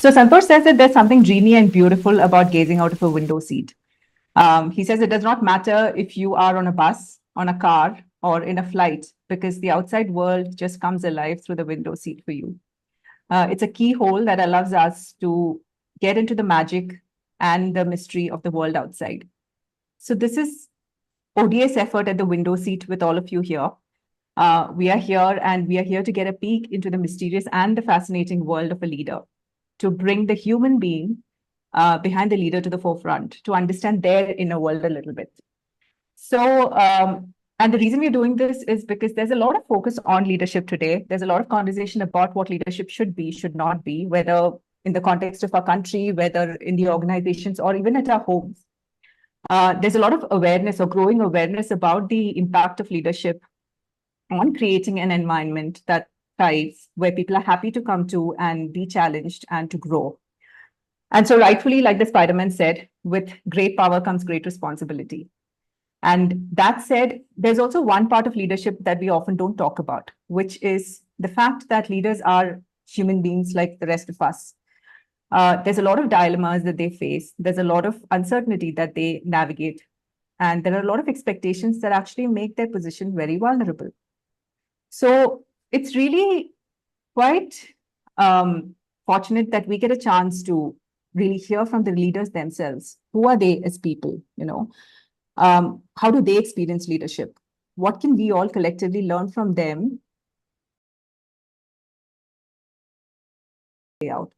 So Santosh says that there's something dreamy and beautiful about gazing out of a window seat. He says it does not matter if you are on a bus, on a car, or in a flight, because the outside world just comes alive through the window seat for you. It's a keyhole that allows us to get into the magic and the mystery of the world outside. So this is ODS effort at the window seat with all of you here. We are here and we are here to get a peek into the mysterious and the fascinating world of a leader, to bring the human being behind the leader to the forefront, to understand their inner world a little bit. So, and the reason we're doing this is because there's a lot of focus on leadership today. There's a lot of conversation about what leadership should be, should not be, whether in the context of our country, whether in the organizations, or even at our homes. There's a lot of awareness or growing awareness about the impact of leadership on creating an environment that thrives, where people are happy to come to and be challenged and to grow. And so rightfully, like the Spider-Man said, with great power comes great responsibility. And that said, there's also one part of leadership that we often don't talk about, which is the fact that leaders are human beings like the rest of us. There's a lot of dilemmas that they face. There's a lot of uncertainty that they navigate. And there are a lot of expectations that actually make their position very vulnerable. So it's really quite fortunate that we get a chance to really hear from the leaders themselves. Who are they as people? How do they experience leadership? What can we all collectively learn from them? Out.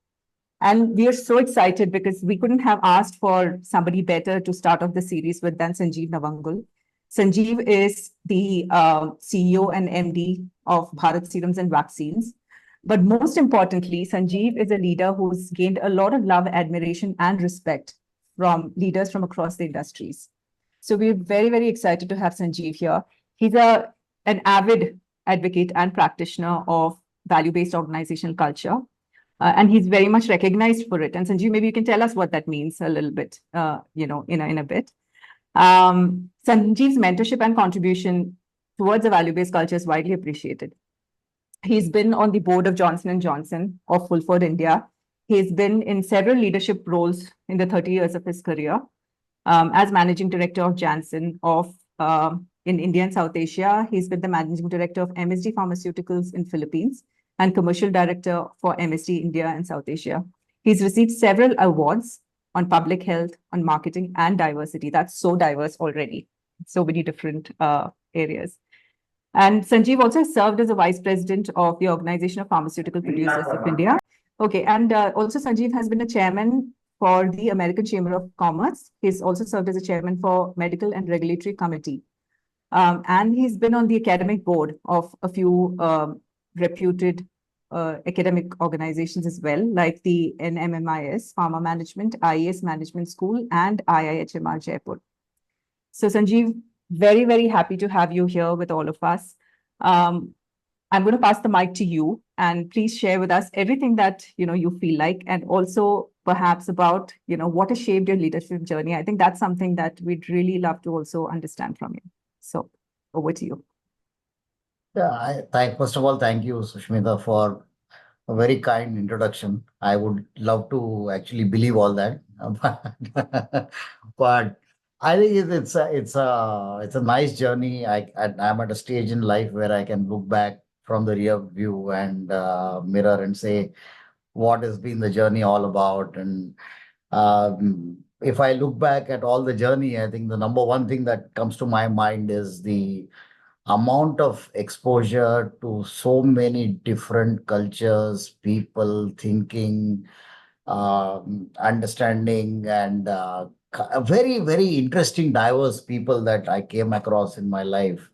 And we are so excited because we couldn't have asked for somebody better to start off the series with than Sanjiv Navangul. Sanjeev is the CEO and MD of Bharat Serums and Vaccines. But most importantly, Sanjeev is a leader who's gained a lot of love, admiration, and respect from leaders from across the industries. So we're very, very excited to have Sanjeev here. He's an avid advocate and practitioner of value-based organizational culture. And he's very much recognized for it. And Sanjeev, maybe you can tell us what that means a little bit, in a bit. Sanjeev's mentorship and contribution towards a value-based culture is widely appreciated. He's been on the board of Johnson & Johnson of Fulford India. He's been in several leadership roles in the 30 years of his career. As managing director of Janssen in India and South Asia, he's been the managing director of MSD Pharmaceuticals in Philippines and commercial director for MSD India and South Asia. He's received several awards on public health, on marketing, and diversity. That's so diverse already. So many different areas. And Sanjeev also served as a vice president of the Organization of Pharmaceutical Producers of India. Okay, and also Sanjeev has been a chairman for the American Chamber of Commerce. He's also served as a chairman for Medical and Regulatory Committee. And he's been on the academic board of a few reputed academic organizations as well, like the NMMIS, Pharma Management, IAS Management School, and IIHMR Jaipur. So Sanjeev, very, very happy to have you here with all of us. I'm going to pass the mic to you, and please share with us everything that you feel like, and also perhaps about what has shaped your leadership journey. I think that's something that we'd really love to also understand from you. So over to you. Yeah, first of all, thank you, Sushmita, for a very kind introduction. I would love to actually believe all that, but I think it's a nice journey. I'm at a stage in life where I can look back from the rear view and mirror and say what has been the journey all about. And if I look back at all the journey, I think the number one thing that comes to my mind is the amount of exposure to so many different cultures, people, thinking, understanding, and very, very interesting, diverse people that I came across in my life.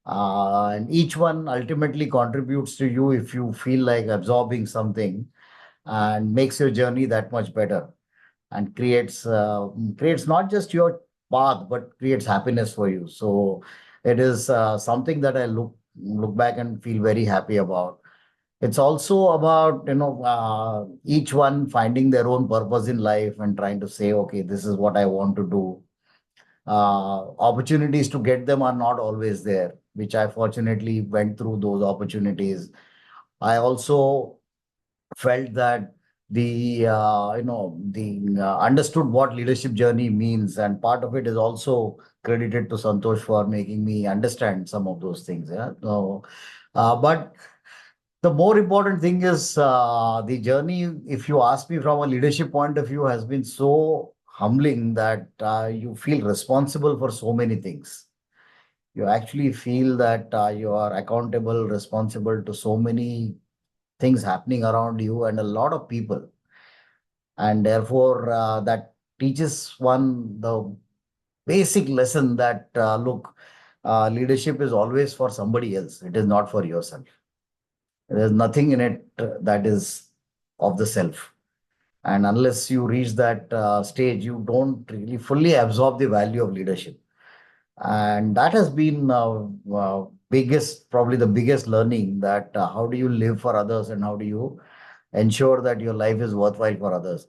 And each one ultimately contributes to you if you feel like absorbing something, and makes your journey that much better, and creates not just your path, but creates happiness for you. So it is something that I look back and feel very happy about. It's also about each one finding their own purpose in life and trying to say, okay, this is what I want to do. Opportunities to get them are not always there, which I fortunately went through those opportunities. I also felt that understood what leadership journey means, and part of it is also credited to Santosh for making me understand some of those things. Yeah. So, but the more important thing is the journey. If you ask me from a leadership point of view, has been so humbling that you feel responsible for so many things. You actually feel that you are accountable, responsible to so many things happening around you and a lot of people. And therefore, that teaches one the basic lesson that, look, leadership is always for somebody else. It is not for yourself. There's nothing in it that is of the self. And unless you reach that stage, you don't really fully absorb the value of leadership. And that has been probably the biggest learning, that how do you live for others and how do you ensure that your life is worthwhile for others.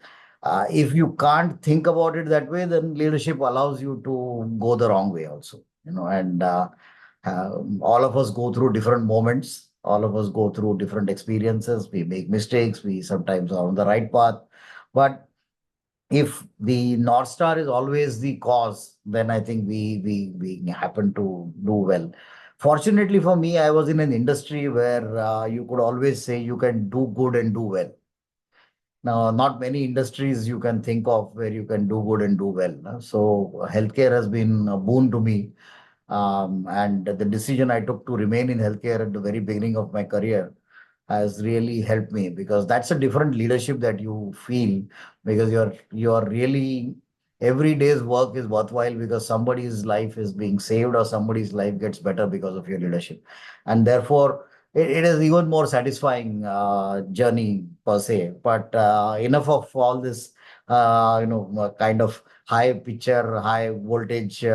If you can't think about it that way, then leadership allows you to go the wrong way also. And all of us go through different moments. All of us go through different experiences. We make mistakes. We sometimes are on the right path. But if the North Star is always the cause, then I think we happen to do well. Fortunately for me, I was in an industry where you could always say you can do good and do well. Now, not many industries you can think of where you can do good and do well. So healthcare has been a boon to me. And the decision I took to remain in healthcare at the very beginning of my career has really helped me, because that's a different leadership that you feel, because you're really, every day's work is worthwhile because somebody's life is being saved or somebody's life gets better because of your leadership. And therefore it is even more satisfying journey per se. But enough of all this kind of high picture, high voltage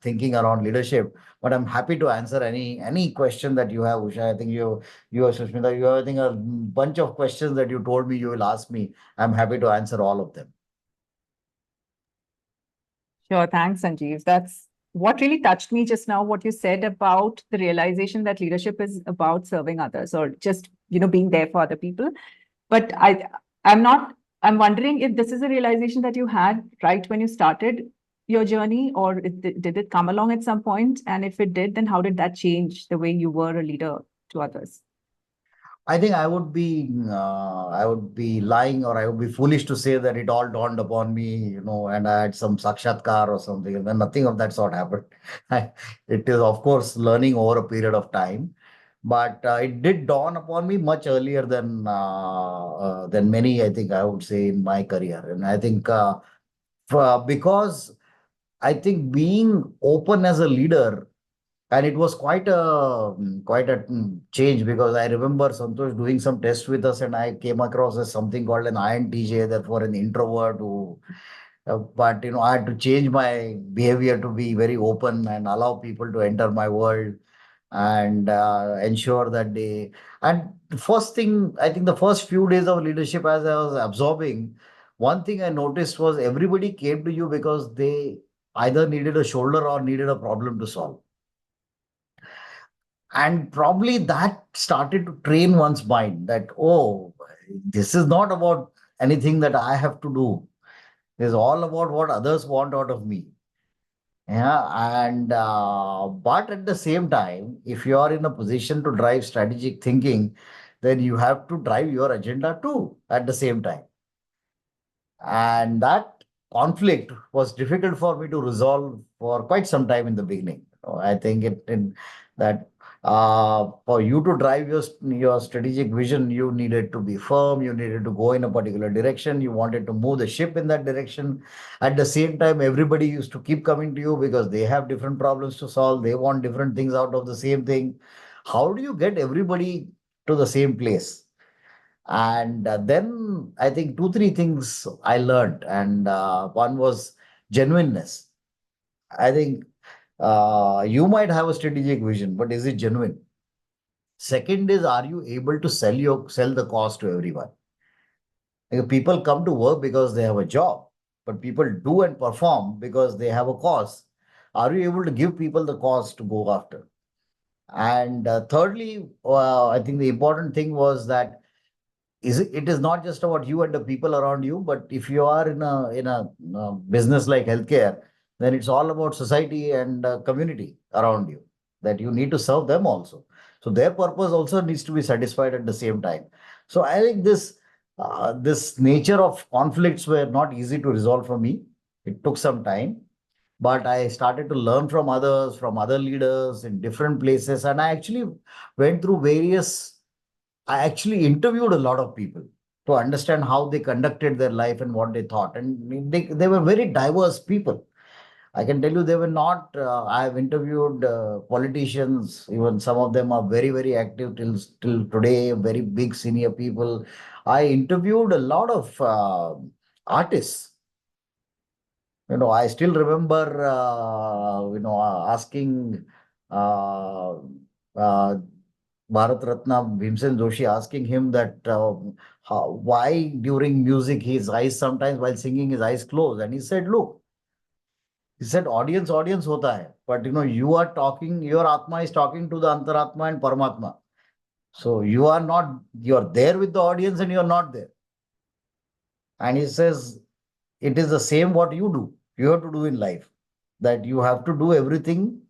thinking around leadership. But I'm happy to answer any question that you have, Usha. I think you are Sushmita, you have, I think, a bunch of questions that you told me you will ask me. I'm happy to answer all of them. Sure, thanks, Sanjeev. That's what really touched me just now, what you said about the realization that leadership is about serving others, or just, being there for other people. But I'm not, I'm wondering if this is a realization that you had right when you started your journey, or did it come along at some point? And if it did, then how did that change the way you were a leader to others? I think I would be lying, or I would be foolish to say that it all dawned upon me, and I had some sakshatkar or something. And then nothing of that sort happened. It is, of course, learning over a period of time, but it did dawn upon me much earlier than many, I think, I would say, in my career. And I think because I think being open as a leader, and it was quite a change, because I remember Santosh doing some tests with us, and I came across as something called an INTJ, therefore an introvert who. But I had to change my behavior to be very open and allow people to enter my world, and ensure that they. And the first thing, I think, the first few days of leadership, as I was absorbing, one thing I noticed was everybody came to you because they either needed a shoulder or needed a problem to solve. And probably that started to train one's mind that, oh, this is not about anything that I have to do. It's all about what others want out of me. Yeah. And, but at the same time, if you are in a position to drive strategic thinking, then you have to drive your agenda too at the same time. And that conflict was difficult for me to resolve for quite some time in the beginning. I think that for you to drive your strategic vision, you needed to be firm. You needed to go in a particular direction. You wanted to move the ship in that direction. At the same time, everybody used to keep coming to you because they have different problems to solve. They want different things out of the same thing. How do you get everybody to the same place? And then I think two, three things I learned. And one was genuineness. I think you might have a strategic vision, but is it genuine? Second is, are you able to sell the cause to everyone? Like, people come to work because they have a job, but people do and perform because they have a cause. Are you able to give people the cause to go after? And thirdly, I think the important thing was that it is not just about you and the people around you, but if you are in a business like healthcare, then it's all about society and community around you, that you need to serve them also. So their purpose also needs to be satisfied at the same time. So I think this nature of conflicts were not easy to resolve for me. It took some time, but I started to learn from others, from other leaders in different places, and I actually went through various. I actually interviewed a lot of people to understand how they conducted their life and what they thought. And they were very diverse people. I can tell you they were not, I have interviewed politicians, even some of them are very, very active till today, very big senior people. I interviewed a lot of artists. I still remember, asking uh, uh, Bharat Ratna Bhimsen Joshi, asking him that why during music his eyes sometimes while singing his eyes closed, and he said, "Look, he said audience hota hai, but you are talking, your Atma is talking to the Antaratma and Paramatma. So you are there with the audience and you are not there." And he says, it is the same what you do. You have to do in life, that you have to do everything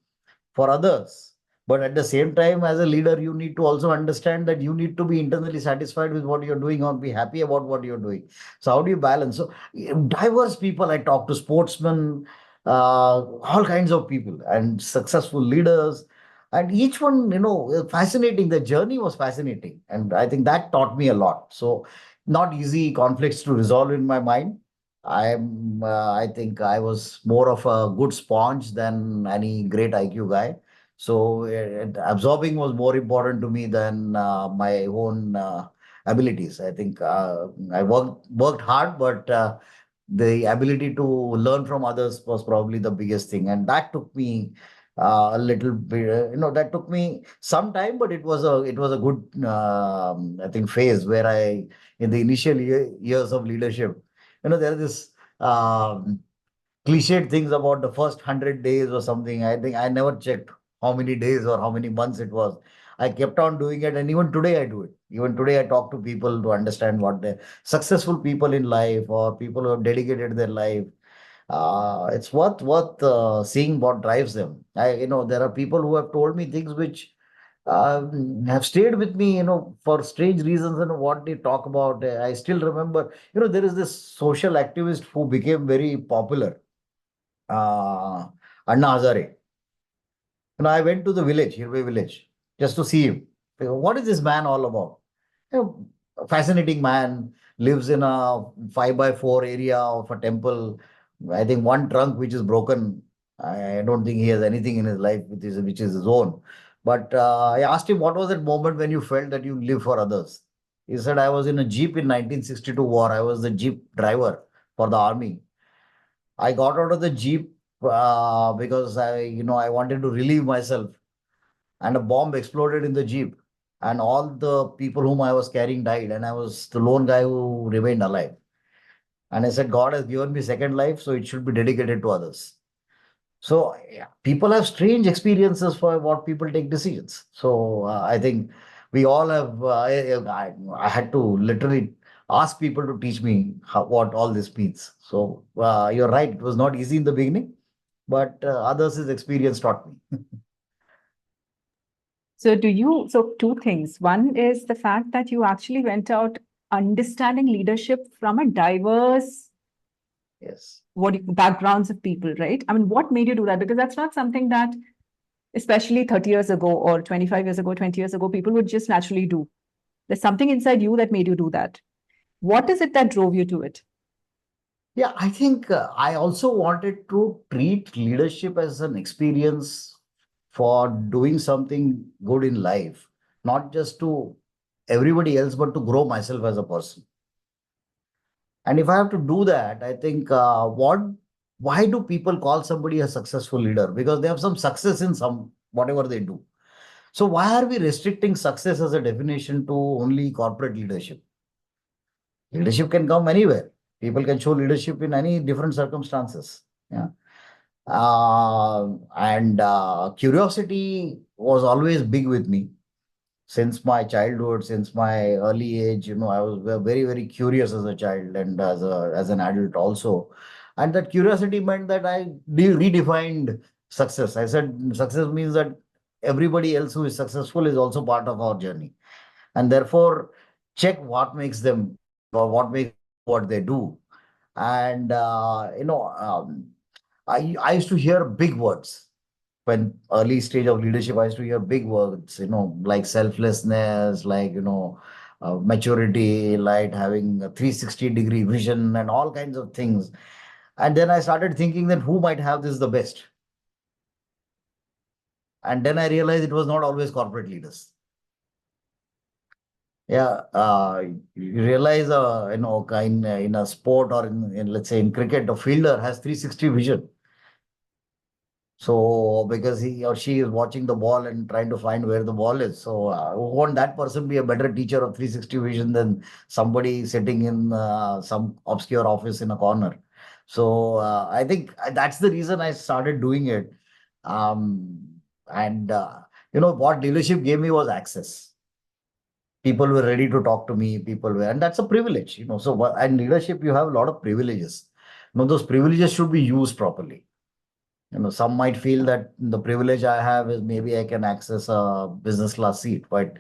for others. But at the same time, as a leader, you need to also understand that you need to be internally satisfied with what you're doing or be happy about what you're doing. So how do you balance? So diverse people, I talk to sportsmen, all kinds of people and successful leaders. And each one, fascinating. The journey was fascinating. And I think that taught me a lot. So not easy conflicts to resolve in my mind. I think I was more of a good sponge than any great IQ guy. So absorbing was more important to me than my own abilities. I think I worked hard, but the ability to learn from others was probably the biggest thing, and that took me a little bit. That took me some time, but it was a good I think phase where in the initial years of leadership, there are this. Cliched things about the first 100 days or something. I think I never checked how many days or how many months it was. I kept on doing it, and even today I do it. Even today I talk to people to understand what the successful people in life or people who have dedicated their life. It's worth seeing what drives them. There are people who have told me things which have stayed with me, for strange reasons, and what they talk about. I still remember, there is this social activist who became very popular, uh, Anna Hazare. I went to the village, Hirve village, just to see him. What is this man all about? A fascinating man, lives in a 5 by 4 area of a temple. I think one trunk which is broken. I don't think he has anything in his life which is his own. But I asked him, what was that moment when you felt that you live for others? He said, I was in a jeep in 1962 war. I was the jeep driver for the army. I got out of the jeep because I wanted to relieve myself, and a bomb exploded in the jeep, and all the people whom I was carrying died, and I was the lone guy who remained alive. And I said, God has given me second life, so it should be dedicated to others. So yeah, people have strange experiences for what people take decisions. So I think we all have. I had to literally ask people to teach me what all this means. So you're right; it was not easy in the beginning, but others' experience taught me. So two things. One is the fact that you actually went out understanding leadership from a diverse Yes. backgrounds of people, right? I mean, what made you do that? Because that's not something that, especially 30 years ago or 25 years ago, 20 years ago, people would just naturally do. There's something inside you that made you do that. What is it that drove you to it? Yeah, I think I also wanted to treat leadership as an experience for doing something good in life, not just to everybody else, but to grow myself as a person. And if I have to do that, I think why do people call somebody a successful leader? Because they have some success in some whatever they do. So why are we restricting success as a definition to only corporate leadership? Leadership can come anywhere. People can show leadership in any different circumstances. Yeah. And curiosity was always big with me. since my childhood, since my early age. I was very, very curious as a child and as an adult also. And that curiosity meant that I redefined success. I said success means that everybody else who is successful is also part of our journey. And therefore, check what makes them or what makes what they do. And I used to hear big words when early stage of leadership. I used to hear big words, like selflessness, like maturity, like having a 360-degree vision and all kinds of things. And then I started thinking that who might have this the best. And then I realized it was not always corporate leaders. Yeah, you realize, in a sport or in, let's say, in cricket, a fielder has 360 vision. So because he or she is watching the ball and trying to find where the ball is. So won't that person be a better teacher of 360 vision than somebody sitting in some obscure office in a corner? So I think that's the reason I started doing it. And what leadership gave me was access. People were ready to talk to me. People were, and that's a privilege. So and leadership, you have a lot of privileges. Those privileges should be used properly. Some might feel that the privilege I have is maybe I can access a business class seat, but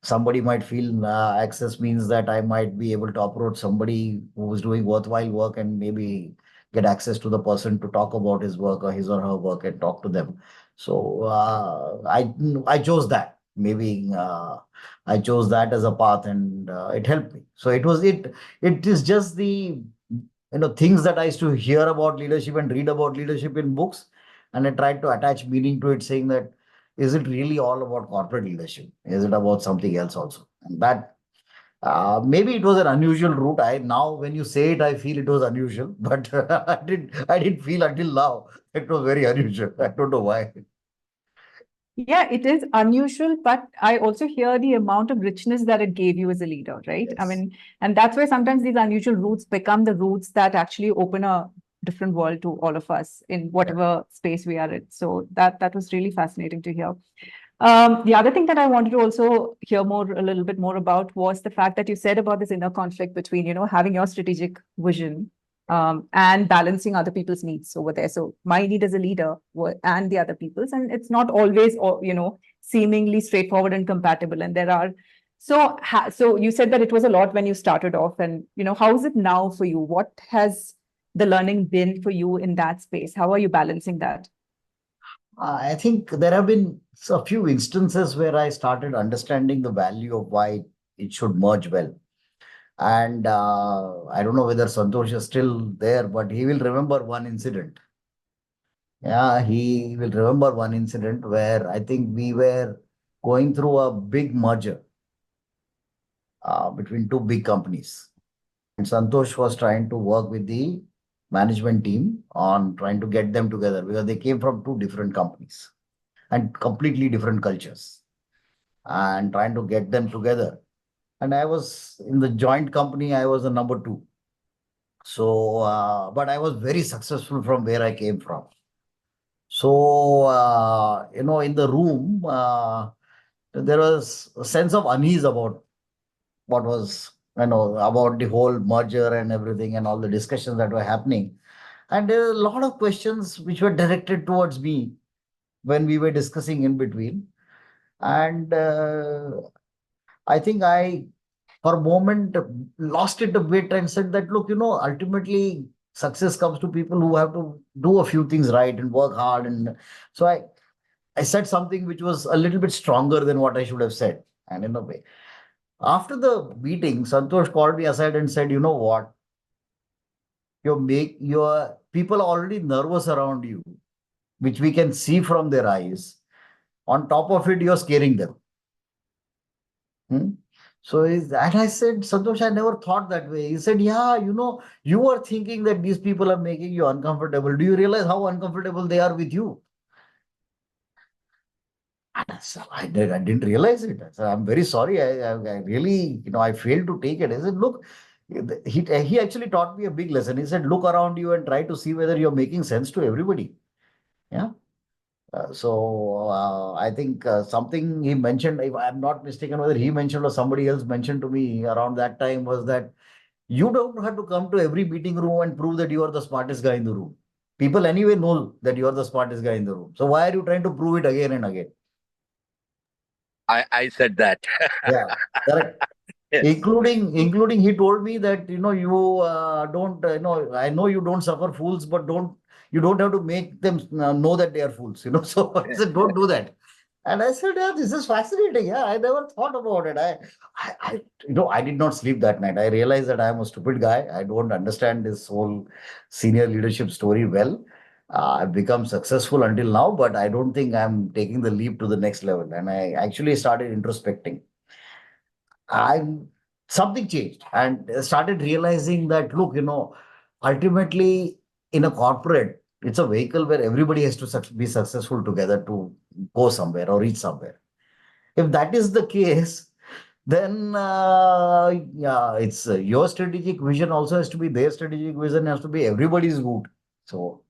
somebody might feel access means that I might be able to approach somebody who is doing worthwhile work and maybe get access to the person to talk about his work or his or her work and talk to them. So I chose that. Maybe I chose that as a path, and it helped me. So it is just the things that I used to hear about leadership and read about leadership in books, and I tried to attach meaning to it, saying that is it really all about corporate leadership? Is it about something else also? And that maybe it was an unusual route. I now when you say it, I feel it was unusual, but I didn't feel until now it was very unusual. I don't know why. Yeah, it is unusual, but I also hear the amount of richness that it gave you as a leader, right? I Yes. mean, and that's why sometimes these unusual routes become the routes that actually open a different world to all of us in Yeah. whatever space we are in. So that was really fascinating to hear. The other thing that I wanted to also hear a little bit more about was the fact that you said about this inner conflict between, having your strategic vision and balancing other people's needs over there. So my need as a leader and the other people's, and it's not always, seemingly straightforward and compatible. And there are, so you said that it was a lot when you started off, and how is it now for you? What has the learning been for you in that space? How are you balancing that? I think there have been a few instances where I started understanding the value of why it should merge well. And I don't know whether Santosh is still there, but he will remember one incident. Yeah, he will remember one incident where I think we were going through a big merger between two big companies. And Santosh was trying to work with the management team on trying to get them together because they came from two different companies and completely different cultures, and trying to get them together. And I was in the joint company, I was the number two. So, but I was very successful from where I came from. So, in the room, there was a sense of unease about what was, about the whole merger and everything and all the discussions that were happening. And there were a lot of questions which were directed towards me when we were discussing in between. And I think I, for a moment, lost it a bit and said that, look, ultimately success comes to people who have to do a few things right and work hard. And so I said something which was a little bit stronger than what I should have said. And in a way, after the meeting, Santosh called me aside and said, you know what? Your people are already nervous around you, which we can see from their eyes. On top of it, you're scaring them. Hmm? And I said, Santosh, I never thought that way. He said, yeah, you are thinking that these people are making you uncomfortable. Do you realize how uncomfortable they are with you? And I didn't realize it. I said, I'm very sorry. I really, I failed to take it. I said, look, he actually taught me a big lesson. He said, look around you and try to see whether you're making sense to everybody. Yeah. I think something he mentioned, if I'm not mistaken, whether he mentioned or somebody else mentioned to me around that time was that you don't have to come to every meeting room and prove that you are the smartest guy in the room. People anyway know that you are the smartest guy in the room. So why are you trying to prove it again and again? I said that. Yeah, correct. Yes. Including he told me that you don't I know you don't suffer fools, but you don't have to make them know that they are fools. So I said don't do that. And I said, yeah, this is fascinating. Yeah, I never thought about it. I I did not sleep that night. I realized that I am a stupid guy. I don't understand this whole senior leadership story well. I've become successful until now, but I don't think I'm taking the leap to the next level. And I actually started introspecting. I Something changed and started realizing that look, ultimately in a corporate, it's a vehicle where everybody has to be successful together to go somewhere or reach somewhere. If that is the case, then yeah, it's your strategic vision also has to be their strategic vision, has to be everybody's route. So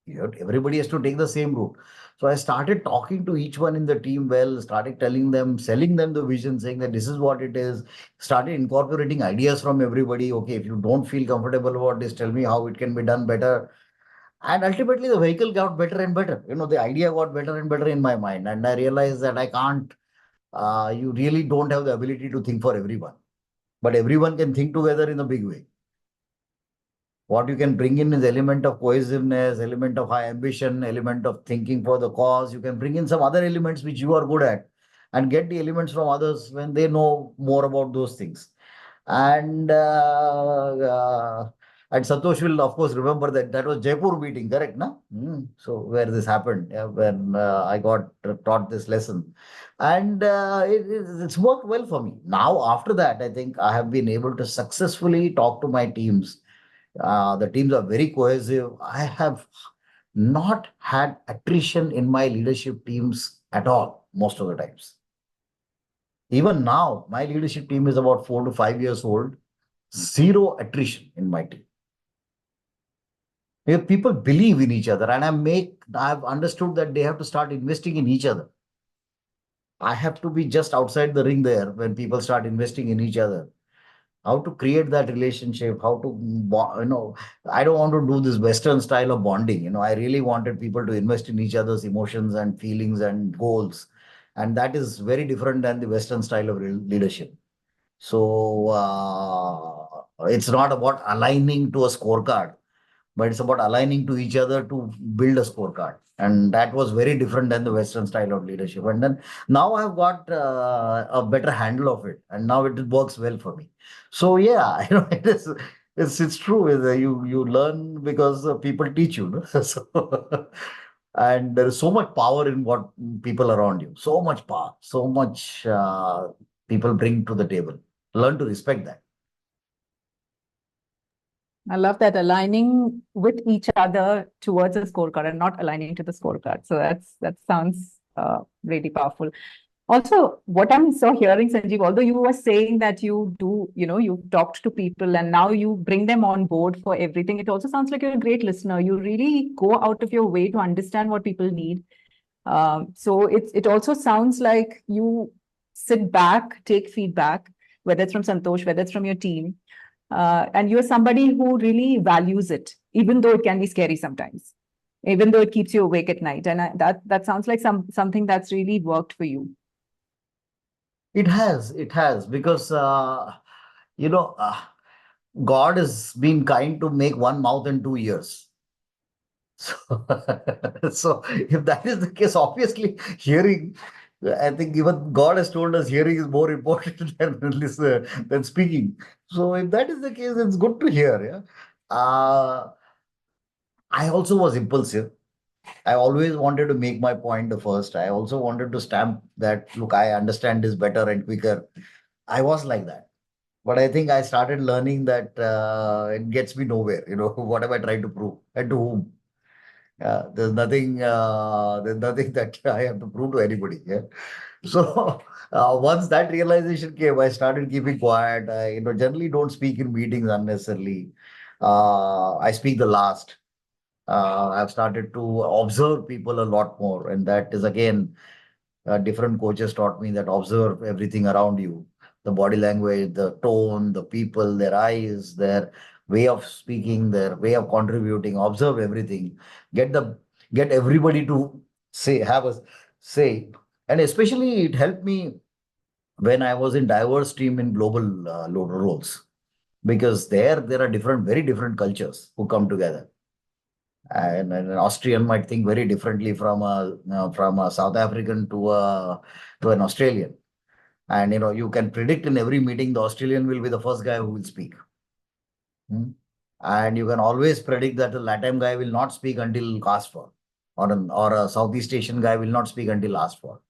everybody has to take the same route. So I started talking to each one in the team well, started telling them, selling them the vision, saying that this is what it is, started incorporating ideas from everybody. Okay, if you don't feel comfortable about this, tell me how it can be done better. And ultimately, the vehicle got better and better. The idea got better and better in my mind. And I realized that I can't, you really don't have the ability to think for everyone, but everyone can think together in a big way. What you can bring in is element of cohesiveness, element of high ambition, element of thinking for the cause. You can bring in some other elements which you are good at and get the elements from others when they know more about those things. And and Santosh will of course remember that that was Jaipur meeting, correct? No? So where this happened, yeah, when I got taught this lesson, and it's worked well for me. Now after that, I think I have been able to successfully talk to my teams. The teams are very cohesive. I have not had attrition in my leadership teams at all, most of the times. Even now, my leadership team is about 4 to 5 years old. Zero attrition in my team. If people believe in each other, and I've understood that they have to start investing in each other. I have to be just outside the ring there when people start investing in each other. How to create that relationship, how to, I don't want to do this Western style of bonding. I really wanted people to invest in each other's emotions and feelings and goals. And that is very different than the Western style of leadership. So it's not about aligning to a scorecard, but it's about aligning to each other to build a scorecard. And that was very different than the Western style of leadership. And then now I've got a better handle of it, and now it works well for me. So yeah, it's true. You learn because people teach you. No? So, and there is so much power in what people around you. So much power, so much people bring to the table. Learn to respect that. I love that, aligning with each other towards a scorecard and not aligning to the scorecard. So that sounds really powerful. Also, what I'm so hearing, Sanjeev, although you were saying that you do, you've talked to people and now you bring them on board for everything, it also sounds like you're a great listener. You really go out of your way to understand what people need. So it also sounds like you sit back, take feedback, whether it's from Santosh, whether it's from your team, and you're somebody who really values it, even though it can be scary sometimes, even though it keeps you awake at night. And that sounds like something that's really worked for you. It has, because you know, God has been kind to make one mouth and 2 ears. So, so if that is the case, obviously hearing, I think even God has told us hearing is more important than speaking. So if that is the case, it's good to hear. Yeah. I also was impulsive. I always wanted to make my point the first. I also wanted to stamp that, look, I understand this better and quicker. I was like that. But I think I started learning that it gets me nowhere. What am I trying to prove and to whom? There's nothing that I have to prove to anybody. Yeah. So once that realization came, I started keeping quiet. I, generally don't speak in meetings unnecessarily. I speak the last. I've started to observe people a lot more. And that is again, different coaches taught me that observe everything around you, the body language, the tone, the people, their eyes, their way of speaking, their way of contributing, observe everything, get the get everybody to have a say. And especially it helped me when I was in diverse team in global roles, because there are different, very different cultures who come together. And an Austrian might think very differently from a South African to an Australian. And you can predict in every meeting the Australian will be the first guy who will speak. Hmm. And you can always predict that the Latin guy will not speak until asked for, or a Southeast Asian guy will not speak until asked for.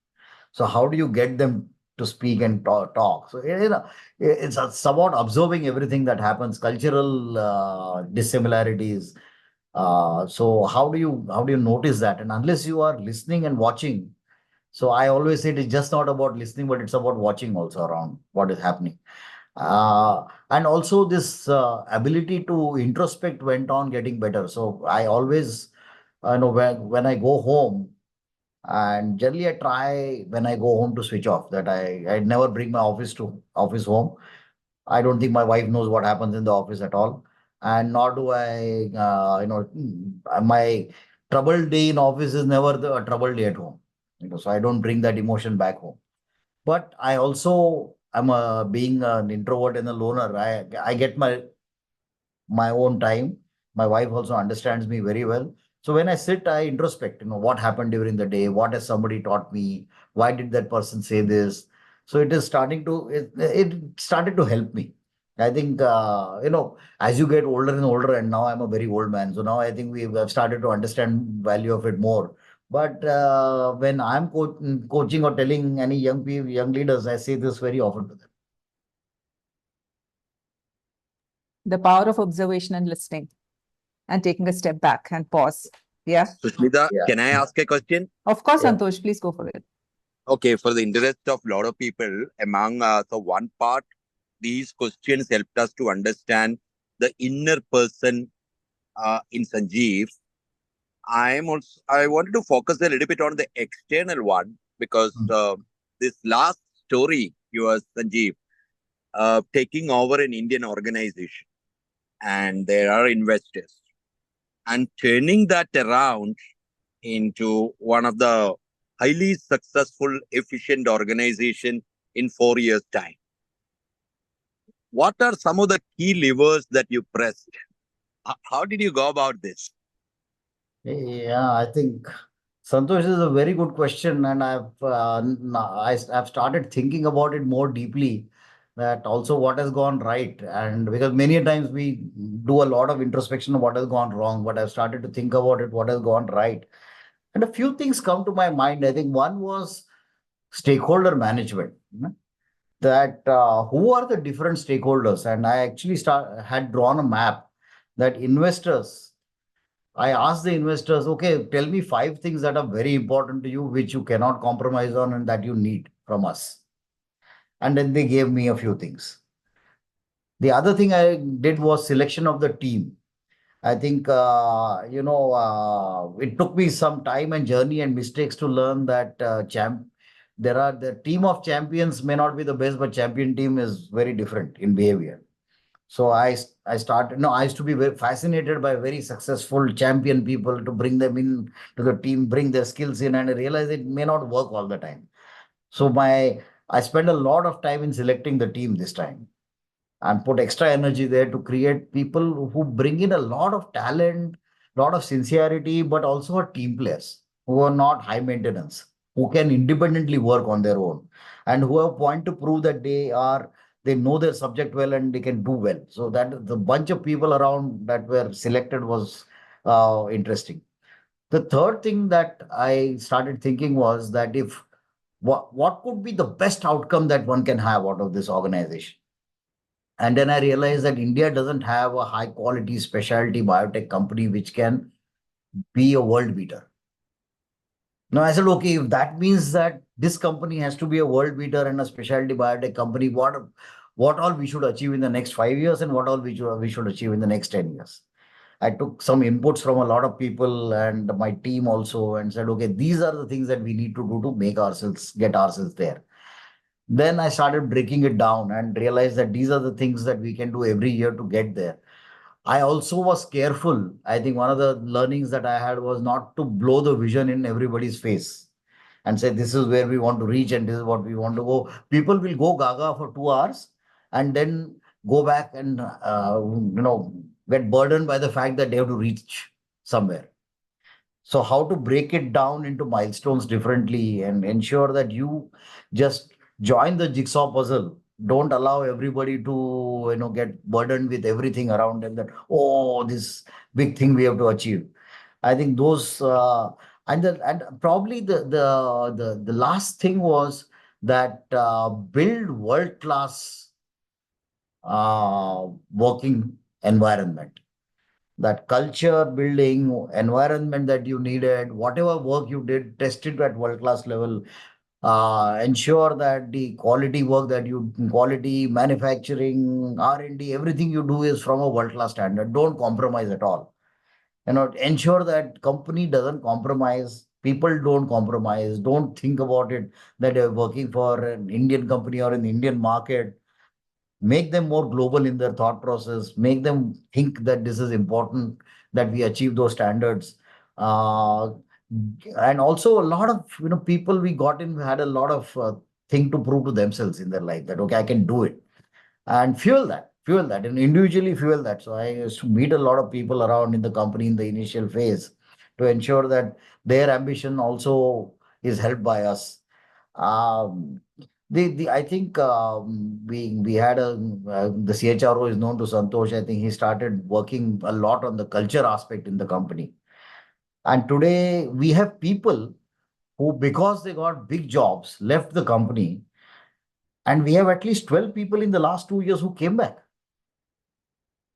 So how do you get them to speak and talk? So it's about observing everything that happens, cultural dissimilarities. So how do you notice that? And unless you are listening and watching, so I always say it's just not about listening, but it's about watching also around what is happening. And also this ability to introspect went on getting better. So I always, when I go home, and generally I try when I go home to switch off, that I never bring my office home. I don't think my wife knows what happens in the office at all. And nor do I, my troubled day in office is never a troubled day at home. So I don't bring that emotion back home. But I also, being an introvert and a loner, I get my own time. My wife also understands me very well. So when I sit, I introspect, what happened during the day, what has somebody taught me, why did that person say this? So it started to help me. I think, as you get older and older, and now I'm a very old man. So now I think we have started to understand value of it more. But when I'm coaching or telling any young leaders, I say this very often to them. The power of observation and listening and taking a step back and pause. Yeah. Sushmita, Yeah. can I ask a question? Of course, Yeah. Santosh, please go for it. Okay, for the interest of a lot of people, among so one part, these questions helped us to understand the inner person in Sanjeev. I wanted to focus a little bit on the external one because this last story, yours, Sanjeev, taking over an Indian organization, and there are investors, and turning that around into one of the highly successful, efficient organization in 4 years' time. What are some of the key levers that you pressed? How did you go about this? Yeah, I think Santosh is a very good question, and I've started thinking about it more deeply. That also what has gone right, and because many a times we do a lot of introspection of what has gone wrong, but I've started to think about it, what has gone right, and a few things come to my mind. I think one was stakeholder management. That who are the different stakeholders, and I actually had drawn a map that investors. I asked the investors, okay, tell me 5 things that are very important to you, which you cannot compromise on and that you need from us. And then they gave me a few things. The other thing I did was selection of the team. I think, it took me some time and journey and mistakes to learn that the team of champions may not be the best, but champion team is very different in behavior. So I started, no, I used to be very fascinated by very successful champion people, to bring them in to the team, bring their skills in, and I realized it may not work all the time. So I spent a lot of time in selecting the team this time, and put extra energy there to create people who bring in a lot of talent, lot of sincerity, but also are team players who are not high maintenance, who can independently work on their own, and who have point to prove that they know their subject well and they can do well. So that the bunch of people around that were selected was interesting. The third thing that I started thinking was that if what could be the best outcome that one can have out of this organization. And then I realized that India doesn't have a high quality specialty biotech company which can be a world beater. Now I said, okay, if that means that this company has to be a world beater and a specialty biotech company, what all we should achieve in the next 5 years, and what all we should achieve in the next 10 years. I took some inputs from a lot of people and my team also and said, okay, these are the things that we need to do to make ourselves, get ourselves there. Then I started breaking it down and realized that these are the things that we can do every year to get there. I also was careful. I think one of the learnings that I had was not to blow the vision in everybody's face and say, this is where we want to reach and this is what we want to go. People will go gaga for 2 hours and then go back and, get burdened by the fact that they have to reach somewhere. So how to break it down into milestones differently and ensure that you just join the jigsaw puzzle. Don't allow everybody to, get burdened with everything around them that, oh, this big thing we have to achieve. I think those, and probably the last thing was that build world-class working environment, that culture building environment that you needed, whatever work you did, test it at world-class level. Ensure that the quality manufacturing, R&D, everything you do is from a world-class standard. Don't compromise at all. Ensure that company doesn't compromise. People don't compromise. Don't think about it that you're working for an Indian company or an Indian market. Make them more global in their thought process, make them think that this is important, that we achieve those standards. Uh, and also a lot of, people we got in had a lot of thing to prove to themselves in their life that, okay, I can do it and fuel that and individually fuel that. So I used to meet a lot of people around in the company in the initial phase to ensure that their ambition also is helped by us. Um, the I think we had the CHRO is known to Santosh. I think he started working a lot on the culture aspect in the company. And today we have people who, because they got big jobs, left the company. And we have at least 12 people in the last 2 years who came back.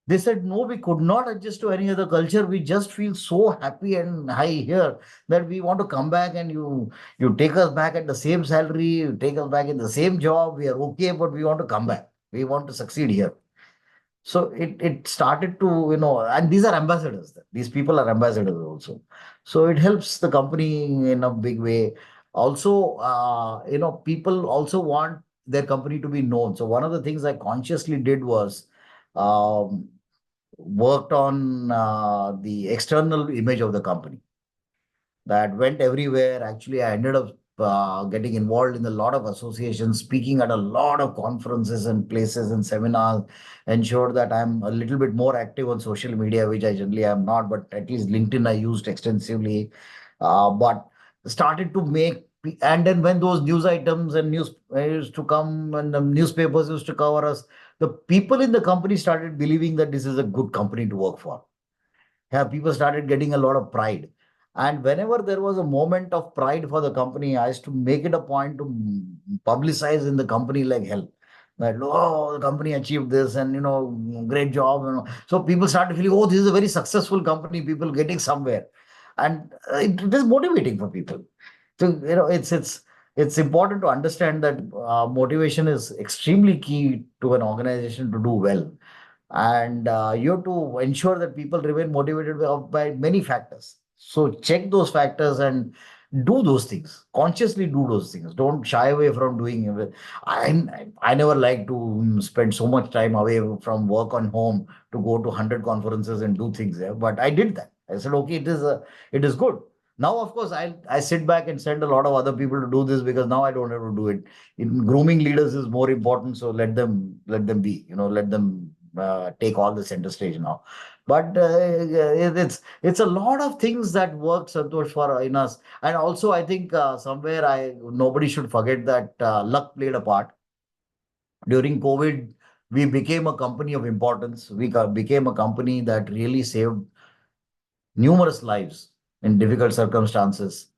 They said, no, we could not adjust to any other culture. We just feel so happy and high here that we want to come back and you take us back at the same salary, you take us back in the same job. We are okay, but we want to come back. We want to succeed here. So it started to, and these are ambassadors. These people are ambassadors also. So it helps the company in a big way. Also, people also want their company to be known. So one of the things I consciously did was um, worked on the external image of the company that went everywhere. Actually, I ended up getting involved in a lot of associations, speaking at a lot of conferences and places and seminars, ensure that I'm a little bit more active on social media, which I generally am not, but at least LinkedIn I used extensively. But started to make, and then when those news items and news used to come and the newspapers used to cover us, the people in the company started believing that this is a good company to work for. Yeah, people started getting a lot of pride. And whenever there was a moment of pride for the company, I used to make it a point to publicize in the company like hell. That, oh, the company achieved this and, great job. So people started feeling, oh, this is a very successful company, people getting somewhere. And it is motivating for people. So, it's important to understand that motivation is extremely key to an organization to do well. And you have to ensure that people remain motivated by many factors. So check those factors and do those things. Consciously do those things. Don't shy away from doing it. I never like to spend so much time away from work on home to go to 100 conferences and do things there. But I did that. I said, okay, it is good. Now, of course, I sit back and send a lot of other people to do this because now I don't have to do it. Grooming leaders is more important, so let them be. Let them take all the center stage now. But it's a lot of things that work, Santosh, for in us. And also, I think somewhere nobody should forget that luck played a part. During COVID, we became a company of importance. We became a company that really saved numerous lives in difficult circumstances.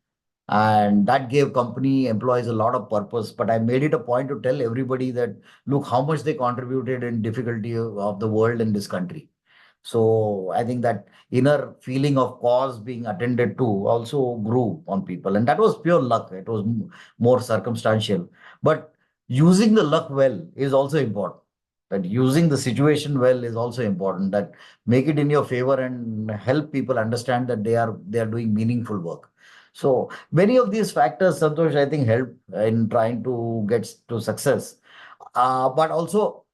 And that gave company employees a lot of purpose. But I made it a point to tell everybody that, look, how much they contributed in difficulty of the world in this country. So I think that inner feeling of cause being attended to also grew on people. And that was pure luck. It was more circumstantial. But using the luck well is also important. That using the situation well is also important. That make it in your favor and help people understand that they are doing meaningful work. So many of these factors, Santosh, I think help in trying to get to success. But also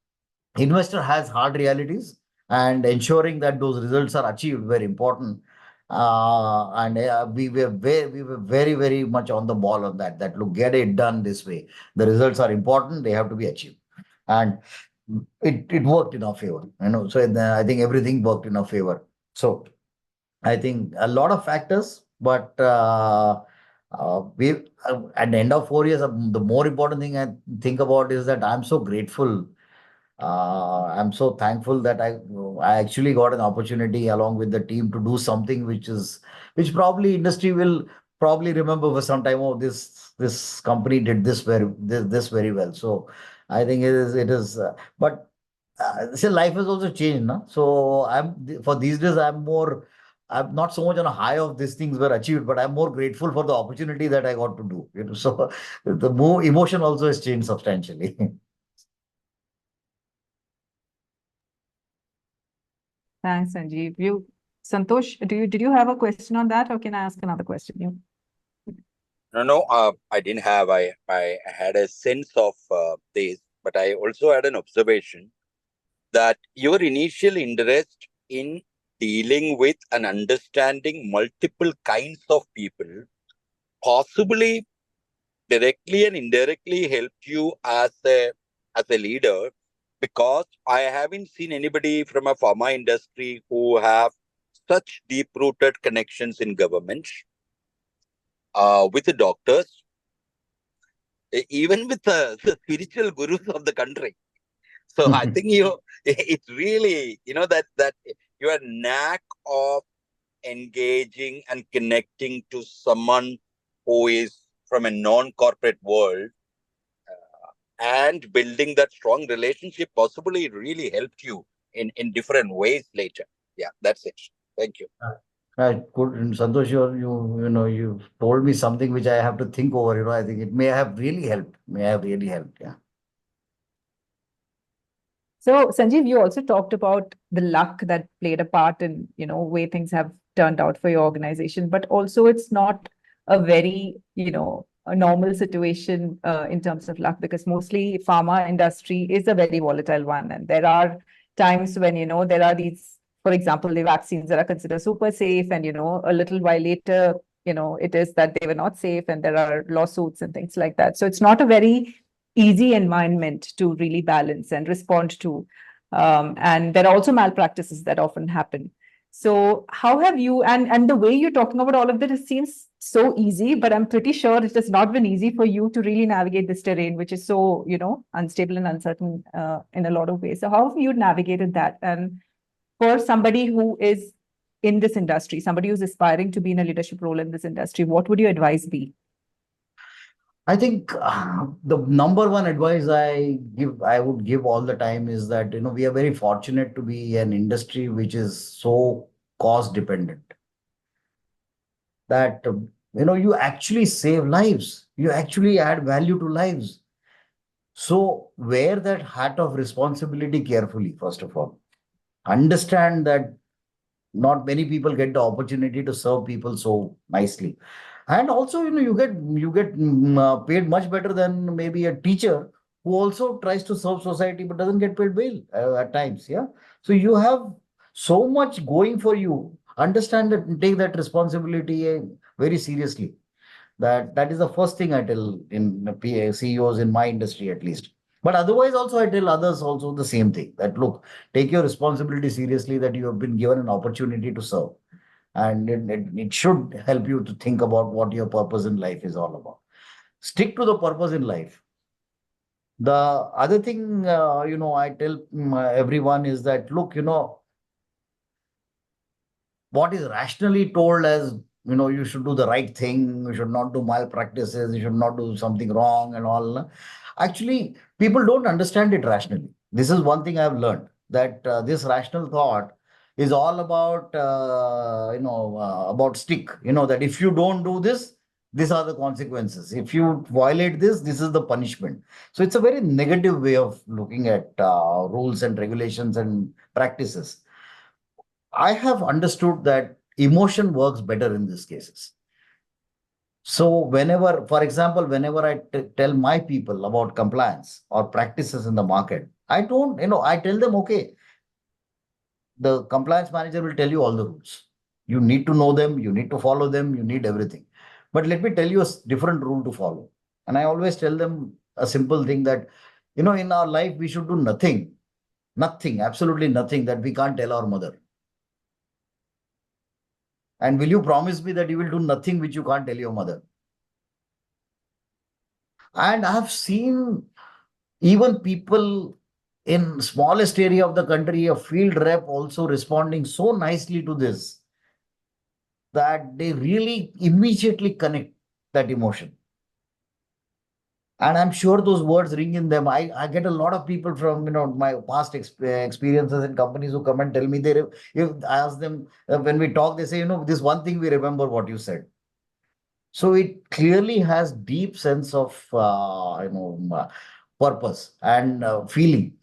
investor has hard realities, and ensuring that those results are achieved very important. And we were very, very much on the ball on that. That look, get it done this way. The results are important; they have to be achieved, and it worked in our favor. So I think everything worked in our favor. So I think a lot of factors, but we at the end of 4 years, the more important thing I think about is that I'm so grateful. I'm so thankful that I actually got an opportunity along with the team to do something which probably industry will probably remember for some time. Oh, this company did this very well. So I think it is. But see, life has also changed, no? So for these days I'm not so much on a high of these things were achieved, but I'm more grateful for the opportunity that I got to do. So the more emotion also has changed substantially. Thanks, Sanjeev. Santosh, did you have a question on that, or can I ask another question? No, I didn't have. I had a sense of this, but I also had an observation that your initial interest in dealing with and understanding multiple kinds of people possibly directly and indirectly helped you as a leader, because I haven't seen anybody from a pharma industry who have such deep rooted connections in government, with the doctors, even with the spiritual gurus of the country. So I think it's really, that your knack of engaging and connecting to someone who is from a non-corporate world, and building that strong relationship possibly really helped you in different ways later. Yeah, that's it. Thank you. Right, good. And Santosh, you told me something which I have to think over. I think it may have really helped. Yeah. So, Sanjeev, you also talked about the luck that played a part in, way things have turned out for your organization, but also it's not a very, a normal situation in terms of luck, because mostly pharma industry is a very volatile one. And there are times when, there are these, for example, the vaccines that are considered super safe, and, a little while later, it is that they were not safe, and there are lawsuits and things like that. So it's not a very easy environment to really balance and respond to. And there are also malpractices that often happen. So how have you, and the way you're talking about all of this, it seems so easy, but I'm pretty sure it has not been easy for you to really navigate this terrain, which is so, unstable and uncertain in a lot of ways. So how have you navigated that? And for somebody who is in this industry, somebody who's aspiring to be in a leadership role in this industry, what would your advice be? I think the number one advice I would give all the time is that, we are very fortunate to be an industry which is so cost dependent, that, you actually save lives. You actually add value to lives. So wear that hat of responsibility carefully, first of all. Understand that not many people get the opportunity to serve people so nicely. And also, you get paid much better than maybe a teacher who also tries to serve society but doesn't get paid well at times. Yeah. So you have so much going for you. Understand that, take that responsibility very seriously. That is the first thing I tell in CEOs in my industry, at least. But otherwise, also I tell others also the same thing. That look, take your responsibility seriously. That you have been given an opportunity to serve, and it should help you to think about what your purpose in life is all about. Stick to the purpose in life. The other thing, I tell everyone is that, look, what is rationally told as, you should do the right thing, you should not do malpractices, you should not do something wrong and all. Actually, people don't understand it rationally. This is one thing I've learned, that this rational thought is all about, about stick, that if you don't do this, these are the consequences. If you violate this is the punishment. So it's a very negative way of looking at rules and regulations and practices. I have understood that emotion works better in these cases. So whenever, for example, whenever I tell my people about compliance or practices in the market, I don't, I tell them, okay, the compliance manager will tell you all the rules. You need to know them, you need to follow them, you need everything. But let me tell you a different rule to follow. And I always tell them a simple thing that, in our life, we should do nothing, absolutely nothing that we can't tell our mother. And will you promise me that you will do nothing which you can't tell your mother? And I have seen even people in smallest area of the country, a field rep also responding so nicely to this that they really immediately connect that emotion. And I'm sure those words ring in them. I get a lot of people from my past experiences in companies who come and tell me if I ask them when we talk, they say, this one thing we remember what you said. So it clearly has deep sense of purpose and feeling.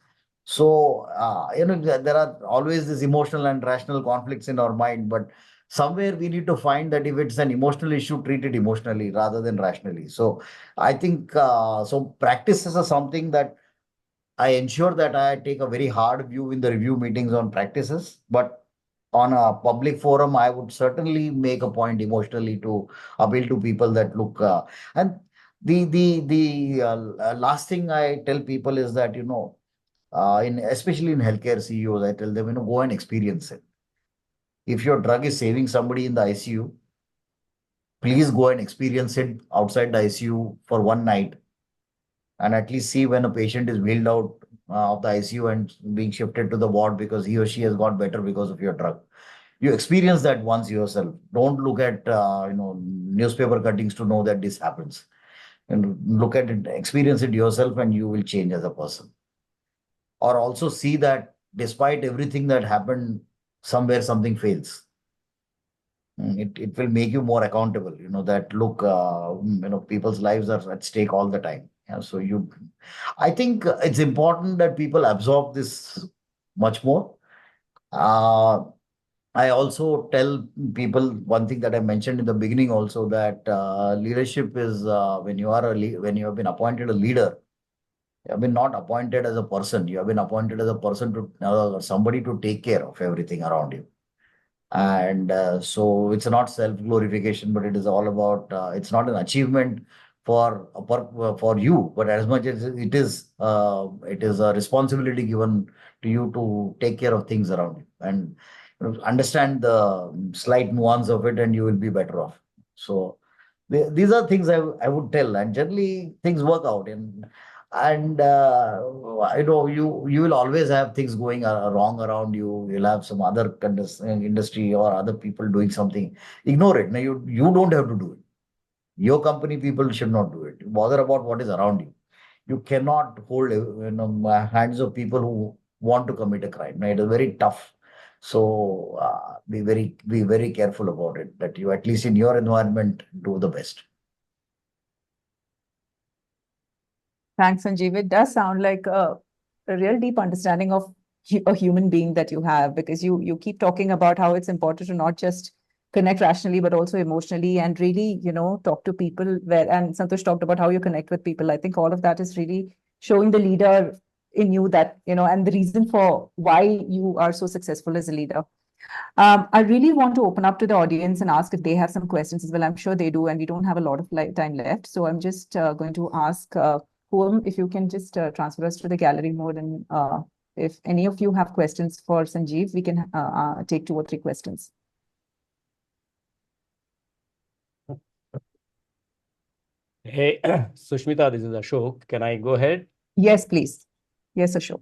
So there are always these emotional and rational conflicts in our mind, but somewhere we need to find that if it's an emotional issue, treat it emotionally rather than rationally. So I think so. Practices are something that I ensure that I take a very hard view in the review meetings on practices, but on a public forum, I would certainly make a point emotionally to appeal to people that look and the last thing I tell people is that in especially in healthcare CEOs, I tell them go and experience it. If your drug is saving somebody in the ICU, please go and experience it outside the ICU for one night, and at least see when a patient is wheeled out of the ICU and being shifted to the ward because he or she has got better because of your drug. You experience that once yourself. Don't look at newspaper cuttings to know that this happens. And look at it, experience it yourself, and you will change as a person. Or also see that despite everything that happened, somewhere something fails. It will make you more accountable. That look, people's lives are at stake all the time. Yeah, so I think it's important that people absorb this much more. I also tell people one thing that I mentioned in the beginning also, that leadership is when you are when you have been appointed a leader, you have been not appointed as a person. You have been appointed as a person to somebody to take care of everything around you. And so it's not self-glorification, but it is all about, it's not an achievement for you, but as much as it is a responsibility given to you to take care of things around you and understand the slight nuance of it, and you will be better off. So these are things I would tell, and generally things work out. And I know you will always have things going wrong around you. You'll have some other industry or other people doing something. Ignore it. Now you don't have to do it. Your company people should not do it. Bother about what is around you. You cannot hold hands of people who want to commit a crime. Now, it is very tough. So be very careful about it. That you, at least in your environment, do the best. Thanks, Sanjeev. It does sound like a real deep understanding of a human being that you have, because you keep talking about how it's important to not just connect rationally, but also emotionally, and really, talk to people and Santosh talked about how you connect with people. I think all of that is really showing the leader in you that, and the reason for why you are so successful as a leader. I really want to open up to the audience and ask if they have some questions as well. I'm sure they do, and we don't have a lot of time left. So I'm just going to ask Poom, if you can just transfer us to the gallery mode. And if any of you have questions for Sanjeev, we can take 2 or 3 questions. Hey, Sushmita, this is Ashok. Can I go ahead? Yes, please. Yes, Ashok.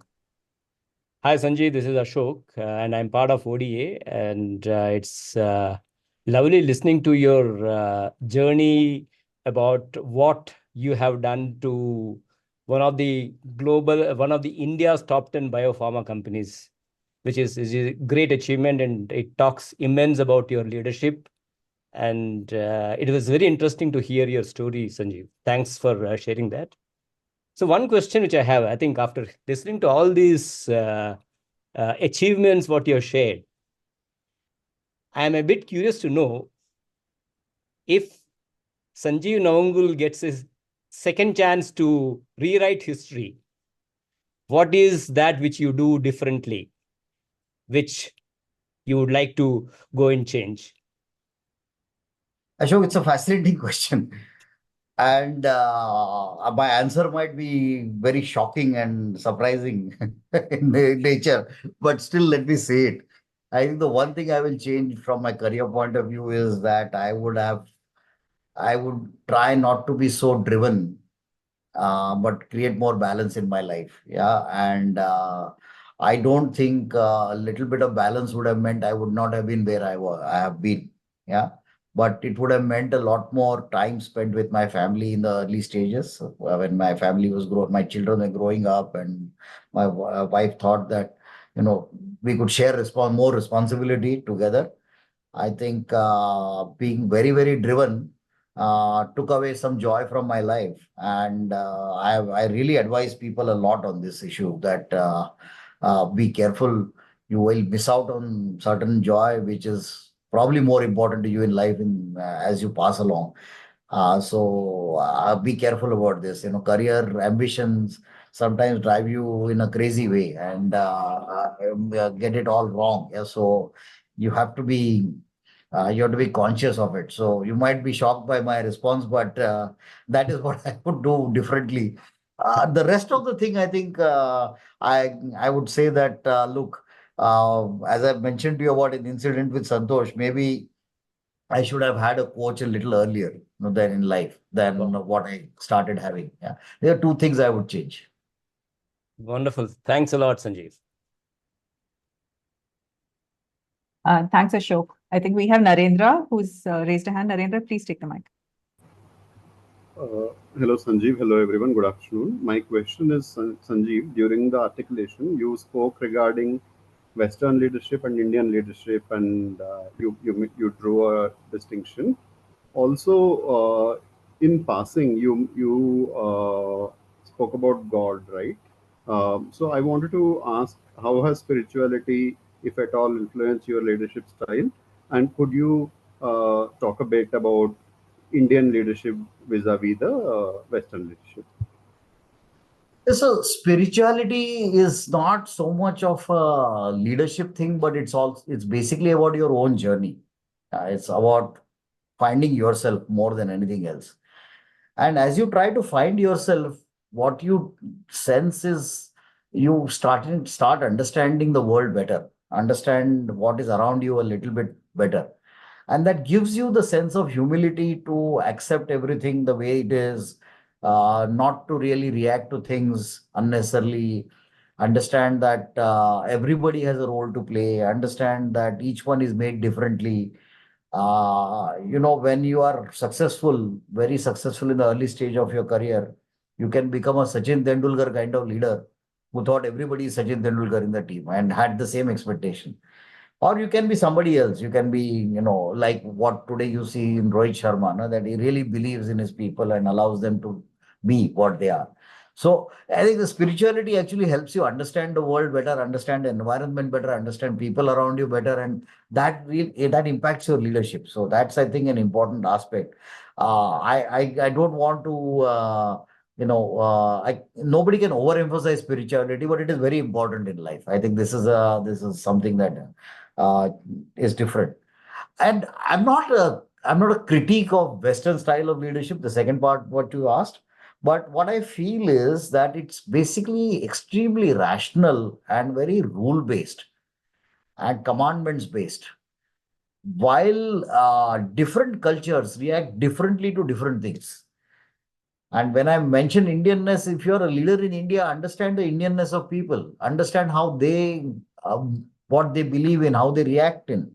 Hi, Sanjie. This is Ashok, and I'm part of ODA. And it's lovely listening to your journey about what you have done to one of the India's top 10 biopharma companies, which is a great achievement, and it talks immense about your leadership And it was very interesting to hear your story, Sanjeev. Thanks for sharing that. So one question which I have, I think after listening to all these achievements, what you have shared, I am a bit curious to know if Sanjiv Navangul gets his second chance to rewrite history, what is that which you do differently, which you would like to go and change? Ashok, it's a fascinating question. And my answer might be very shocking and surprising in nature, but still, let me say it. I think the one thing I will change from my career point of view is that I would try not to be so driven, but create more balance in my life. Yeah. And I don't think a little bit of balance would have meant I would not have been where I have been. Yeah. But it would have meant a lot more time spent with my family in the early stages when my family was growing, my children were growing up, and my wife thought that, we could share more responsibility together. I think being very, very driven took away some joy from my life. And I really advise people a lot on this issue that be careful. You will miss out on certain joy, which is probably more important to you in life as you pass along. So be careful about this. Career ambitions sometimes drive you in a crazy way and get it all wrong. Yeah, so you have to be conscious of it. So you might be shocked by my response, but that is what I would do differently. The rest of the thing, I think I would say that look, as I mentioned to you about an incident with Santosh, maybe I should have had a coach a little earlier, than in life than what I started having. Yeah, there are two things I would change. Wonderful. Thanks a lot, Sanjeev. Thanks, Ashok. I think we have Narendra who's raised a hand. Narendra, please take the mic. Hello, Sanjeev. Hello, everyone. Good afternoon. My question is, Sanjeev, during the articulation, you spoke regarding Western leadership and Indian leadership, and you drew a distinction. Also, in passing, you spoke about God, right? So I wanted to ask, how has spirituality, if at all, influenced your leadership style? And could you talk a bit about Indian leadership vis-a-vis the Western leadership? So spirituality is not so much of a leadership thing, but it's basically about your own journey. It's about finding yourself more than anything else. And as you try to find yourself, what you sense is you start understanding the world better, understand what is around you a little bit better. And that gives you the sense of humility to accept everything the way it is, not to really react to things unnecessarily, understand that everybody has a role to play, understand that each one is made differently. When you are successful, very successful in the early stage of your career, you can become a Sachin Tendulkar kind of leader who thought everybody is Sachin Tendulkar in the team and had the same expectation. Or you can be somebody else. You can be, like what today you see in Rohit Sharma, no, that he really believes in his people and allows them to be what they are. So I think the spirituality actually helps you understand the world better, understand the environment better, understand people around you better, and that impacts your leadership. So that's, I think, an important aspect. I don't want to. Nobody can overemphasize spirituality, but it is very important in life. I think this is something that is different. And I'm not a critique of Western style of leadership, the second part, what you asked. But what I feel is that it's basically extremely rational and very rule-based and commandments-based. While different cultures react differently to different things. And when I mention Indianness, if you're a leader in India, understand the Indianness of people, understand how what they believe in, how they react in.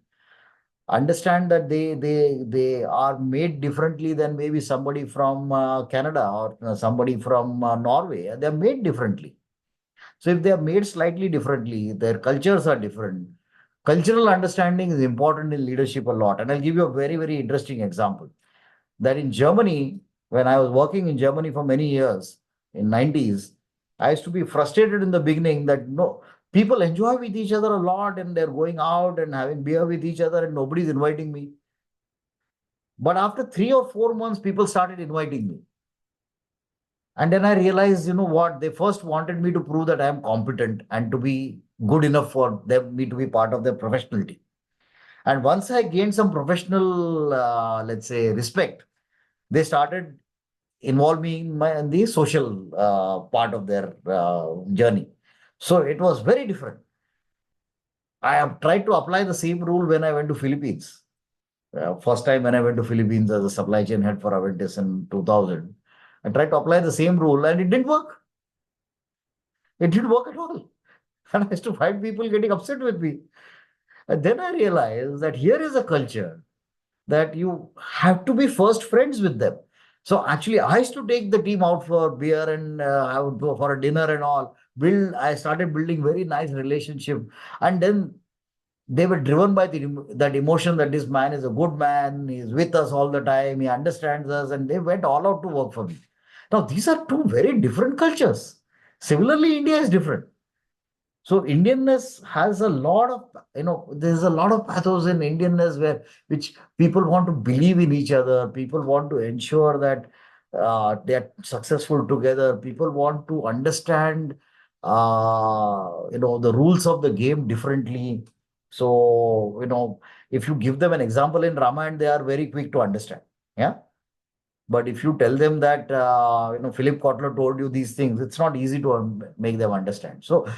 Understand that they are made differently than maybe somebody from Canada or somebody from Norway. They're made differently. So if they are made slightly differently, their cultures are different. Cultural understanding is important in leadership a lot. And I'll give you a very, very interesting example. That in Germany, when I was working in Germany for many years, in 90s, I used to be frustrated in the beginning that no, people enjoy with each other a lot and they're going out and having beer with each other and nobody's inviting me. But after 3 or 4 months, people started inviting me. And then I realized, you know what, they first wanted me to prove that I am competent and to be good enough for me to be part of their professional team. And once I gained some professional, let's say, respect, they started involving me in the social part of their journey. So it was very different. I have tried to apply the same rule when I went to Philippines. First time when I went to Philippines as a supply chain head for Aventis in 2000, I tried to apply the same rule and it didn't work. It didn't work at all. And I used to find people getting upset with me. And then I realized that here is a culture that you have to be first friends with them. So actually, I used to take the team out for beer and I would go for a dinner and all. I started building very nice relationship, and then they were driven by that emotion that this man is a good man, he's with us all the time, he understands us, and they went all out to work for me. Now, these are two very different cultures. Similarly, India is different. So Indianness has a lot of, there's a lot of pathos in Indianness which people want to believe in each other. People want to ensure that they're successful together. People want to understand, the rules of the game differently. So, if you give them an example in Ramayana, they are very quick to understand. Yeah. But if you tell them that, Philip Kotler told you these things, it's not easy to make them understand. So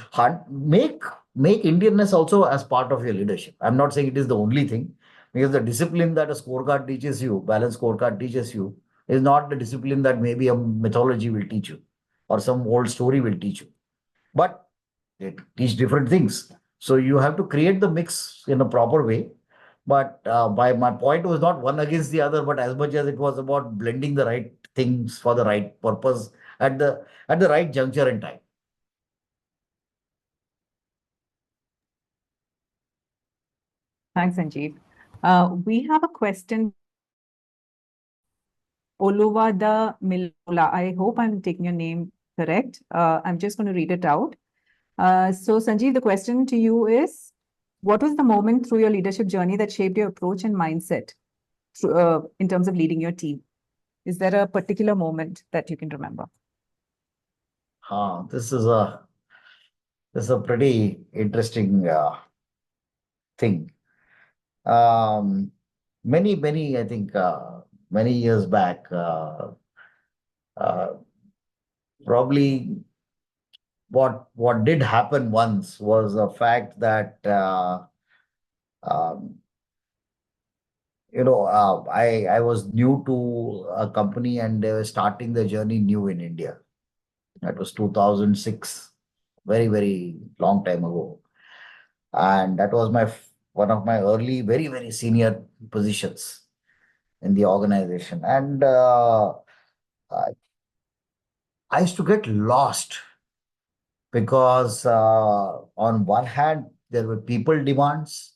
make Indianness also as part of your leadership. I'm not saying it is the only thing, because the discipline that a scorecard teaches you, balanced scorecard teaches you, is not the discipline that maybe a mythology will teach you or some old story will teach you. But they teach different things. So you have to create the mix in a proper way. But by my point was not one against the other, but as much as it was about blending the right things for the right purpose at the right juncture and time. Thanks, Sanjeev. We have a question. Oluvada Milola. I hope I'm taking your name correct. I'm just going to read it out. So, Sanjeev, the question to you is, what was the moment through your leadership journey that shaped your approach and mindset in terms of leading your team? Is there a particular moment that you can remember? This is a pretty interesting thing. Many, I think, many years back, probably what did happen once was the fact that I was new to a company and they were starting the journey new in India. That was 2006, very, very long time ago. And that was one of my early, very, very senior positions in the organization. And I used to get lost because on one hand, there were people demands.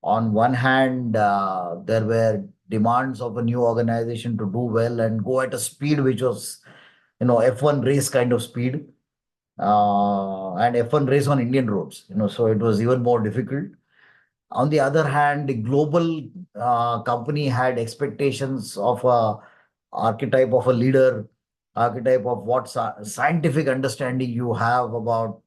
On one hand, there were demands of a new organization to do well and go at a speed which was, F1 race kind of speed, and F1 race on Indian roads, so it was even more difficult. On the other hand, the global company had expectations of a archetype of a leader, archetype of what scientific understanding you have about,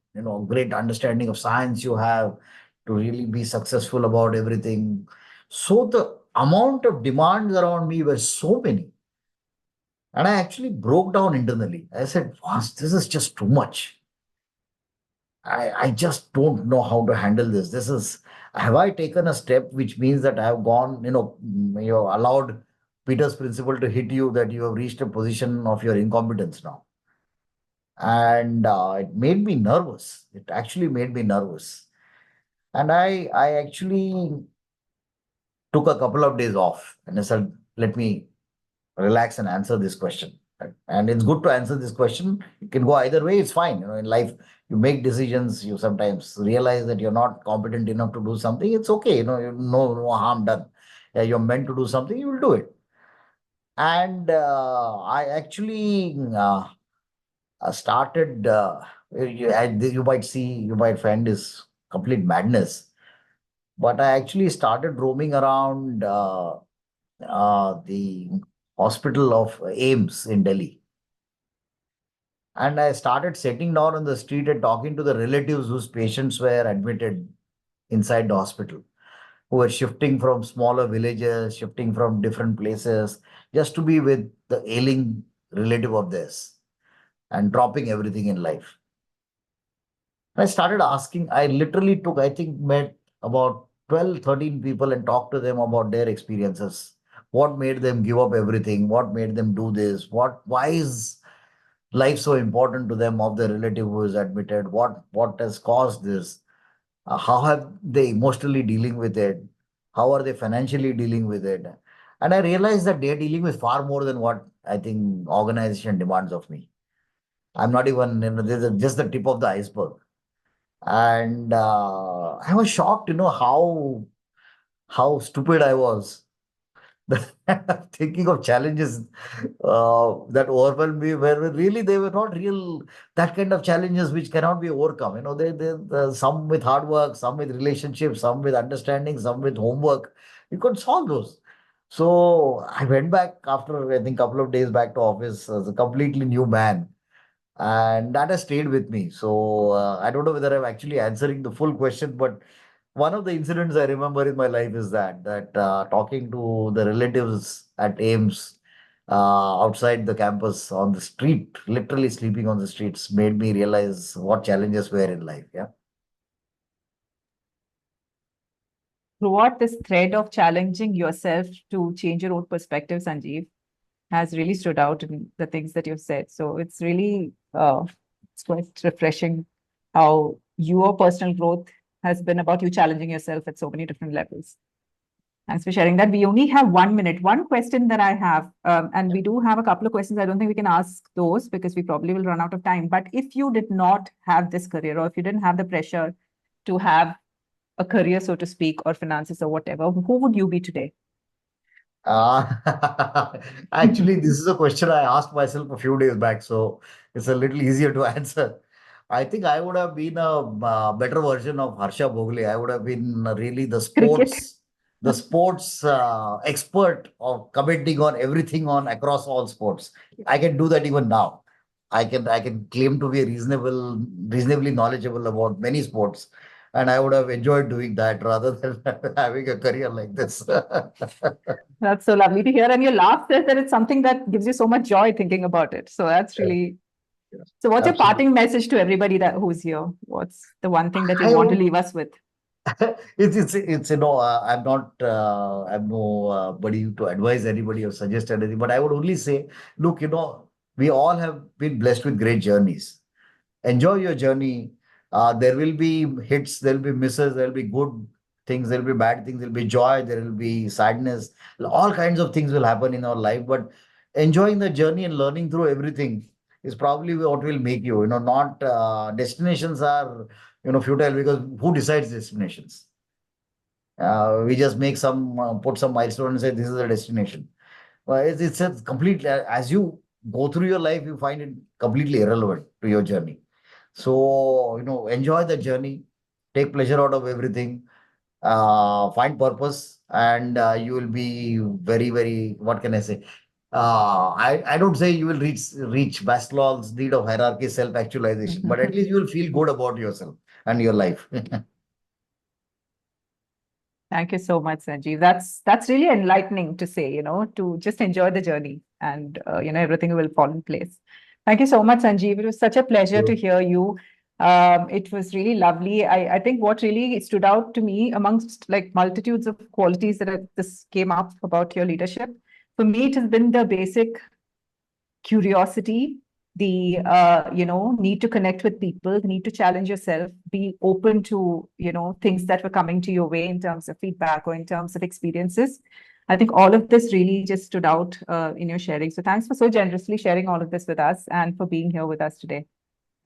great understanding of science you have to really be successful about everything. So the amount of demands around me were so many. And I actually broke down internally. I said, "Boss, this is just too much. I just don't know how to handle this. Have I taken a step which means that I have gone, allowed Peter's principle to hit you, that you have reached a position of your incompetence now?" And it made me nervous. It actually made me nervous. And I actually took a couple of days off and I said, let me relax and answer this question. And it's good to answer this question. It can go either way. It's fine. In life, you make decisions. You sometimes realize that you're not competent enough to do something. It's okay. No harm done. You're meant to do something. You will do it. And I actually started. You might see, you might find this complete madness. But I actually started roaming around the hospital of AIMS in Delhi. And I started sitting down on the street and talking to the relatives whose patients were admitted inside the hospital, who were shifting from smaller villages, shifting from different places, just to be with the ailing relative of theirs and dropping everything in life. I started asking, I literally took, I think, met about 12, 13 people and talked to them about their experiences. What made them give up everything? What made them do this? Why is life so important to them, of the relative who is admitted? What has caused this? How have they emotionally dealing with it? How are they financially dealing with it? And I realized that they're dealing with far more than what I think organization demands of me. I'm not even, this is just the tip of the iceberg. And I was shocked, how stupid I was. Thinking of challenges that overwhelmed me, where really they were not real, that kind of challenges which cannot be overcome. Some with hard work, some with relationships, some with understanding, some with homework. You could solve those. So I went back after, I think, couple of days back to office as a completely new man. And that has stayed with me. So I don't know whether I'm actually answering the full question, but one of the incidents I remember in my life is that talking to the relatives at AIMS outside the campus on the street, literally sleeping on the streets, made me realize what challenges were in life. Yeah. Throughout this thread of challenging yourself to change your own perspective, Sanjeev, has really stood out in the things that you've said. So it's really it's quite refreshing how your personal growth has been about you challenging yourself at so many different levels. Thanks for sharing that. We only have 1 minute. One question that I have, and we do have a couple of questions. I don't think we can ask those because we probably will run out of time. But if you did not have this career, or if you didn't have the pressure to have a career, so to speak, or finances or whatever, who would you be today? Actually, this is a question I asked myself a few days back, so it's a little easier to answer. I think I would have been a better version of Harsha Bhogle. I would have been really Cricket. the sports expert of commenting on everything on across all sports. I can do that even now. I can claim to be reasonably knowledgeable about many sports, and I would have enjoyed doing that rather than having a career like this. That's so lovely to hear. And your laugh says that it's something that gives you so much joy thinking about it. So that's really. So what's your Absolutely. parting message to everybody who's here? What's the one thing that you I want to would leave us with? it's I'm not I'm no buddy to advise anybody or suggest anything, but I would only say, look, we all have been blessed with great journeys. Enjoy your journey. There will be hits, there will be misses, there will be good things, there will be bad things, there will be joy, there will be sadness. All kinds of things will happen in our life, but enjoying the journey and learning through everything is probably what will make you. Not destinations are futile, because who decides destinations? We just make put some milestone and say this is the destination. Well, it's a complete, as you go through your life, you find it completely irrelevant to your journey. So, enjoy the journey, take pleasure out of everything, find purpose, and you will be very, very, what can I say? I don't say you will reach Maslow's need of hierarchy, self-actualization, but at least you will feel good about yourself and your life. Thank you so much, Sanjeev. That's really enlightening to say, to just enjoy the journey, and everything will fall in place. Thank you so much, Sanjeev. It was such a pleasure to hear you. It was really lovely. I think what really stood out to me amongst like multitudes of qualities that this came up about your leadership, for me, it has been the basic curiosity, the need to connect with people, the need to challenge yourself, be open to things that were coming to your way in terms of feedback or in terms of experiences. I think all of this really just stood out in your sharing. So thanks for so generously sharing all of this with us and for being here with us today.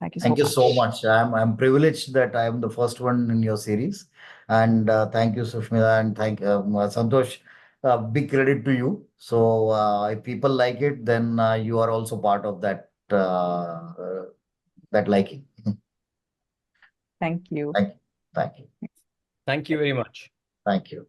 Thank you so Thank you much. so much. I'm privileged that I am the first one in your series. And thank you, Sushmita, and thank Santosh. Big credit to you. So if people like it, then you are also part of that that liking. Thank you. Thank you. Thank you. Thank you very much. Thank you.